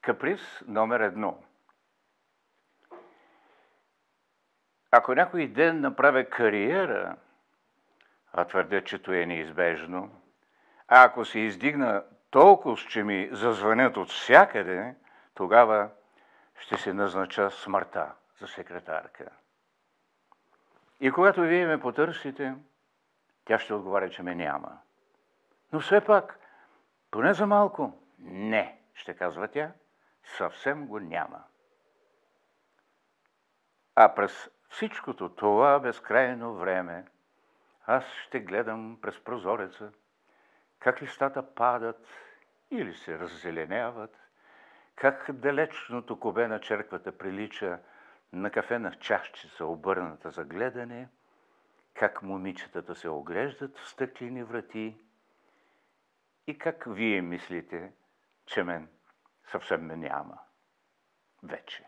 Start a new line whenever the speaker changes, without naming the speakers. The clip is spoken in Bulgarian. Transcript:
Каприз номер 1. Ако някой ден направя кариера, а твърдя, че то е неизбежно, а ако се издигна толкова, че ми зазвънят от всякъде, тогава ще се назнача смъртта за секретарка. И когато вие ме потърсите, тя ще отговаря, че ме няма. Но все пак, поне за малко, не, ще казва тя, съвсем го няма. А през всичкото това безкрайно време, аз ще гледам през прозореца, как листата падат или се раззеленяват, как далечното кубе на черквата прилича на кафена чашчица, обърната за гледане, как момичетата се оглеждат в стъклени врати и как вие мислите, че мен съвсем ме няма вече.